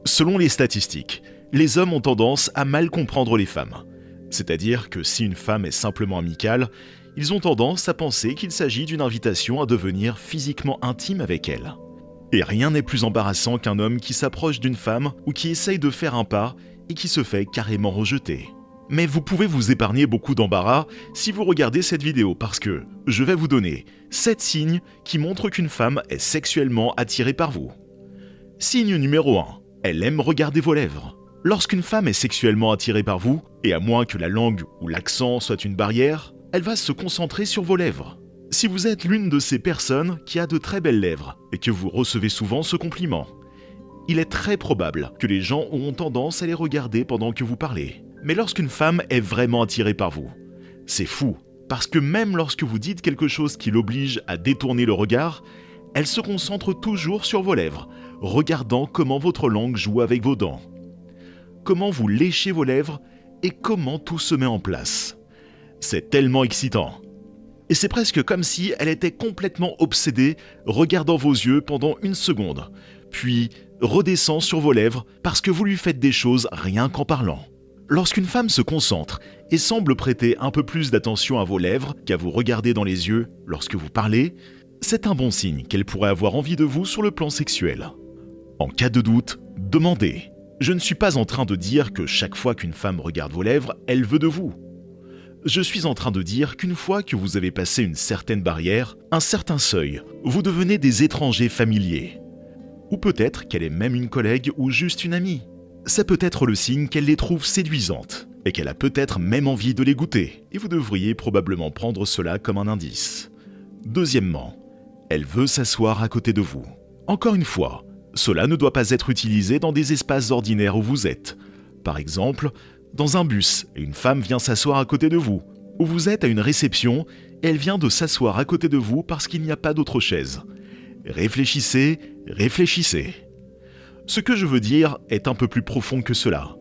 Selon les statistiques, les hommes ont tendance à mal comprendre les femmes. C'est-à-dire que si une femme est simplement amicale, ils ont tendance à penser qu'il s'agit d'une invitation à devenir physiquement intime avec elle. Et rien n'est plus embarrassant qu'un homme qui s'approche d'une femme ou qui essaye de faire un pas et qui se fait carrément rejeter. Mais vous pouvez vous épargner beaucoup d'embarras si vous regardez cette vidéo parce que je vais vous donner 7 signes qui montrent qu'une femme est sexuellement attirée par vous. Signe numéro 1. Elle aime regarder vos lèvres. Lorsqu'une femme est sexuellement attirée par vous, et à moins que la langue ou l'accent soit une barrière, elle va se concentrer sur vos lèvres. Si vous êtes l'une de ces personnes qui a de très belles lèvres et que vous recevez souvent ce compliment, il est très probable que les gens auront tendance à les regarder pendant que vous parlez. Mais lorsqu'une femme est vraiment attirée par vous, c'est fou, parce que même lorsque vous dites quelque chose qui l'oblige à détourner le regard, elle se concentre toujours sur vos lèvres, regardant comment votre langue joue avec vos dents, comment vous léchez vos lèvres et comment tout se met en place. C'est tellement excitant. Et c'est presque comme si elle était complètement obsédée, regardant vos yeux pendant une seconde, puis redescend sur vos lèvres parce que vous lui faites des choses rien qu'en parlant. Lorsqu'une femme se concentre et semble prêter un peu plus d'attention à vos lèvres qu'à vous regarder dans les yeux lorsque vous parlez, c'est un bon signe qu'elle pourrait avoir envie de vous sur le plan sexuel. En cas de doute, demandez. Je ne suis pas en train de dire que chaque fois qu'une femme regarde vos lèvres, elle veut de vous. Je suis en train de dire qu'une fois que vous avez passé une certaine barrière, un certain seuil, vous devenez des étrangers familiers. Ou peut-être qu'elle est même une collègue ou juste une amie. C'est peut-être le signe qu'elle les trouve séduisantes et qu'elle a peut-être même envie de les goûter. Et vous devriez probablement prendre cela comme un indice. Deuxièmement, elle veut s'asseoir à côté de vous. Encore une fois, cela ne doit pas être utilisé dans des espaces ordinaires où vous êtes. Par exemple, dans un bus et une femme vient s'asseoir à côté de vous. Ou vous êtes à une réception et elle vient de s'asseoir à côté de vous parce qu'il n'y a pas d'autre chaise. Réfléchissez, réfléchissez. Ce que je veux dire est un peu plus profond que cela.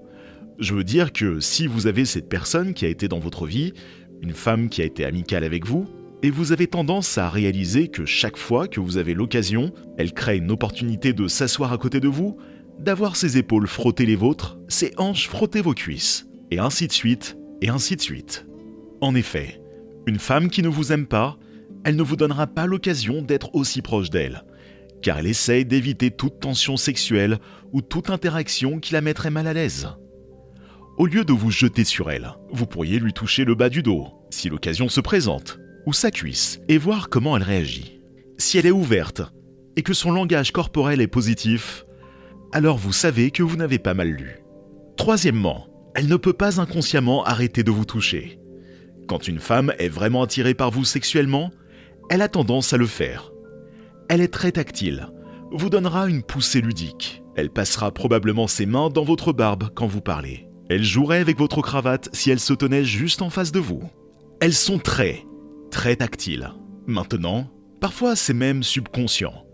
Je veux dire que si vous avez cette personne qui a été dans votre vie, une femme qui a été amicale avec vous, et vous avez tendance à réaliser que chaque fois que vous avez l'occasion, elle crée une opportunité de s'asseoir à côté de vous, d'avoir ses épaules frotter les vôtres, ses hanches frotter vos cuisses, et ainsi de suite, et ainsi de suite. En effet, une femme qui ne vous aime pas, elle ne vous donnera pas l'occasion d'être aussi proche d'elle, car elle essaye d'éviter toute tension sexuelle ou toute interaction qui la mettrait mal à l'aise. Au lieu de vous jeter sur elle, vous pourriez lui toucher le bas du dos, si l'occasion se présente, ou sa cuisse, et voir comment elle réagit. Si elle est ouverte, et que son langage corporel est positif, alors vous savez que vous n'avez pas mal lu. Troisièmement, elle ne peut pas inconsciemment arrêter de vous toucher. Quand une femme est vraiment attirée par vous sexuellement, elle a tendance à le faire. Elle est très tactile, vous donnera une poussée ludique. Elle passera probablement ses mains dans votre barbe quand vous parlez. Elle jouerait avec votre cravate si elle se tenait juste en face de vous. Elles sont très tactiles. Maintenant, parfois c'est même subconscient.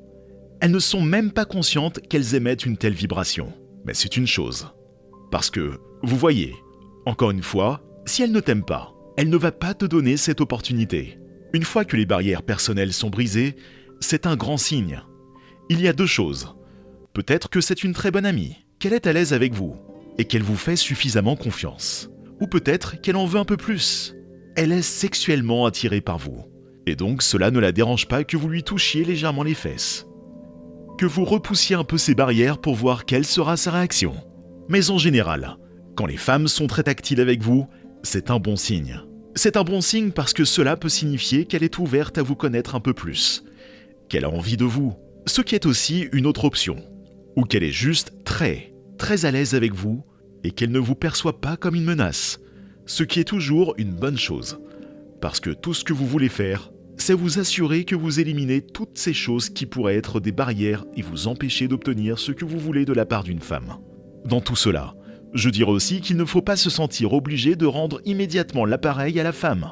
Elles ne sont même pas conscientes qu'elles émettent une telle vibration. Mais c'est une chose. Parce que, vous voyez, encore une fois, si elle ne t'aime pas, elle ne va pas te donner cette opportunité. Une fois que les barrières personnelles sont brisées, c'est un grand signe. Il y a deux choses. Peut-être que c'est une très bonne amie, qu'elle est à l'aise avec vous, et qu'elle vous fait suffisamment confiance. Ou peut-être qu'elle en veut un peu plus. Elle est sexuellement attirée par vous. Et donc cela ne la dérange pas que vous lui touchiez légèrement les fesses. Que vous repoussiez un peu ces barrières pour voir quelle sera sa réaction. Mais en général, quand les femmes sont très tactiles avec vous, c'est un bon signe. C'est un bon signe parce que cela peut signifier qu'elle est ouverte à vous connaître un peu plus, qu'elle a envie de vous, ce qui est aussi une autre option, ou qu'elle est juste très à l'aise avec vous et qu'elle ne vous perçoit pas comme une menace, ce qui est toujours une bonne chose, parce que tout ce que vous voulez faire, c'est vous assurer que vous éliminez toutes ces choses qui pourraient être des barrières et vous empêcher d'obtenir ce que vous voulez de la part d'une femme. Dans tout cela, je dirais aussi qu'il ne faut pas se sentir obligé de rendre immédiatement l'appareil à la femme,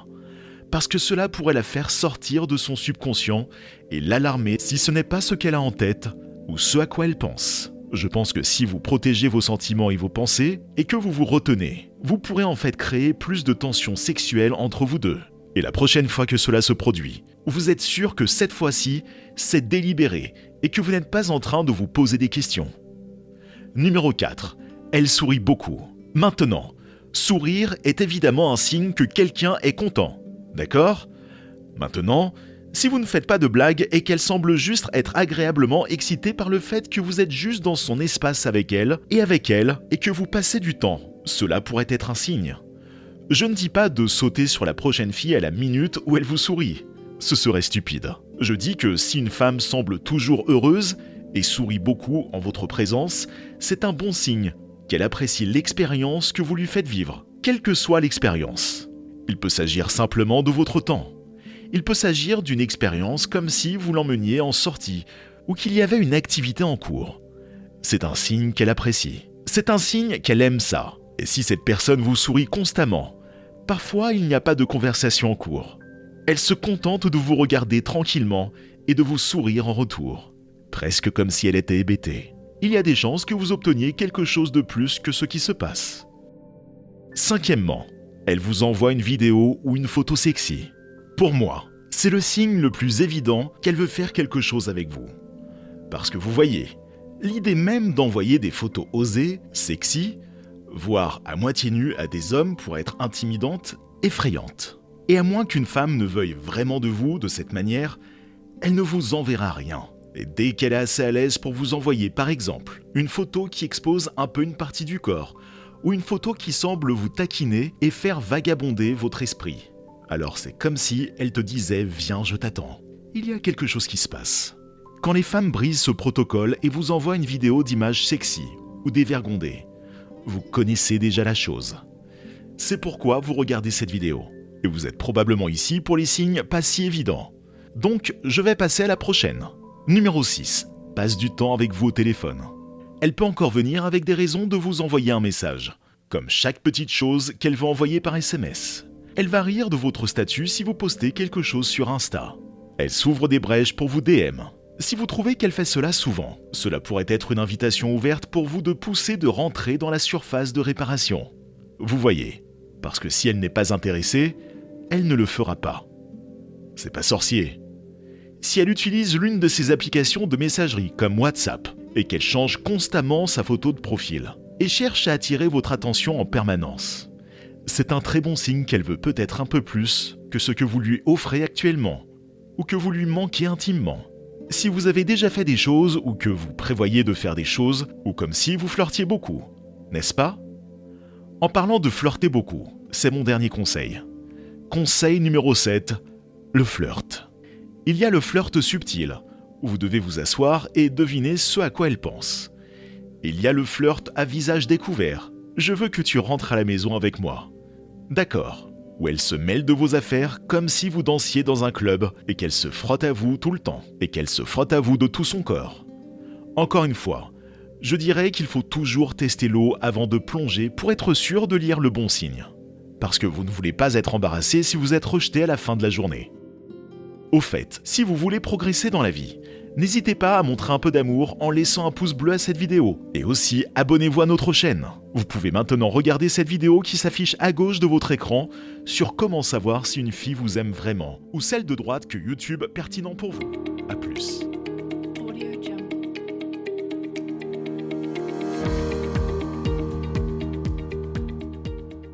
parce que cela pourrait la faire sortir de son subconscient et l'alarmer si ce n'est pas ce qu'elle a en tête ou ce à quoi elle pense. Je pense que si vous protégez vos sentiments et vos pensées et que vous vous retenez, vous pourrez en fait créer plus de tensions sexuelles entre vous deux. Et la prochaine fois que cela se produit, vous êtes sûr que cette fois-ci, c'est délibéré et que vous n'êtes pas en train de vous poser des questions. Numéro 4. Elle sourit beaucoup. Maintenant, sourire est évidemment un signe que quelqu'un est content. D'accord ? Maintenant, si vous ne faites pas de blagues et qu'elle semble juste être agréablement excitée par le fait que vous êtes juste dans son espace avec elle et que vous passez du temps, cela pourrait être un signe. Je ne dis pas de sauter sur la prochaine fille à la minute où elle vous sourit. Ce serait stupide. Je dis que si une femme semble toujours heureuse et sourit beaucoup en votre présence, c'est un bon signe qu'elle apprécie l'expérience que vous lui faites vivre, quelle que soit l'expérience. Il peut s'agir simplement de votre temps. Il peut s'agir d'une expérience comme si vous l'emmeniez en sortie ou qu'il y avait une activité en cours. C'est un signe qu'elle apprécie. C'est un signe qu'elle aime ça. Et si cette personne vous sourit constamment, parfois il n'y a pas de conversation en cours. Elle se contente de vous regarder tranquillement et de vous sourire en retour, presque comme si elle était hébétée. Il y a des chances que vous obteniez quelque chose de plus que ce qui se passe. Cinquièmement, elle vous envoie une vidéo ou une photo sexy. Pour moi, c'est le signe le plus évident qu'elle veut faire quelque chose avec vous. Parce que vous voyez, l'idée même d'envoyer des photos osées, sexy, voire à moitié nues à des hommes pourrait être intimidante, effrayante. Et à moins qu'une femme ne veuille vraiment de vous de cette manière, elle ne vous enverra rien. Et dès qu'elle est assez à l'aise pour vous envoyer, par exemple, une photo qui expose un peu une partie du corps, ou une photo qui semble vous taquiner et faire vagabonder votre esprit, alors c'est comme si elle te disait « Viens, je t'attends ». Il y a quelque chose qui se passe. Quand les femmes brisent ce protocole et vous envoient une vidéo d'images sexy ou dévergondées, vous connaissez déjà la chose. C'est pourquoi vous regardez cette vidéo. Et vous êtes probablement ici pour les signes pas si évidents. Donc, je vais passer à la prochaine. Numéro 6. Passe du temps avec vous au téléphone. Elle peut encore venir avec des raisons de vous envoyer un message, comme chaque petite chose qu'elle va envoyer par SMS. Elle va rire de votre statut si vous postez quelque chose sur Insta. Elle s'ouvre des brèches pour vous DM. Si vous trouvez qu'elle fait cela souvent, cela pourrait être une invitation ouverte pour vous de pousser de rentrer dans la surface de réparation. Vous voyez, parce que si elle n'est pas intéressée, elle ne le fera pas. C'est pas sorcier. Si elle utilise l'une de ses applications de messagerie comme WhatsApp et qu'elle change constamment sa photo de profil et cherche à attirer votre attention en permanence, c'est un très bon signe qu'elle veut peut-être un peu plus que ce que vous lui offrez actuellement ou que vous lui manquez intimement. Si vous avez déjà fait des choses ou que vous prévoyez de faire des choses ou comme si vous flirtiez beaucoup, n'est-ce pas ? En parlant de flirter beaucoup, c'est mon dernier conseil. Conseil numéro 7, le flirt. Il y a le flirt subtil, où vous devez vous asseoir et deviner ce à quoi elle pense. Il y a le flirt à visage découvert. Je veux que tu rentres à la maison avec moi. D'accord. Où elle se mêle de vos affaires comme si vous dansiez dans un club et qu'elle se frotte à vous tout le temps et qu'elle se frotte à vous de tout son corps. Encore une fois, je dirais qu'il faut toujours tester l'eau avant de plonger pour être sûr de lire le bon signe. Parce que vous ne voulez pas être embarrassé si vous êtes rejeté à la fin de la journée. Au fait, si vous voulez progresser dans la vie, n'hésitez pas à montrer un peu d'amour en laissant un pouce bleu à cette vidéo. Et aussi, abonnez-vous à notre chaîne. Vous pouvez maintenant regarder cette vidéo qui s'affiche à gauche de votre écran sur comment savoir si une fille vous aime vraiment, ou celle de droite que YouTube pertinent pour vous. A plus.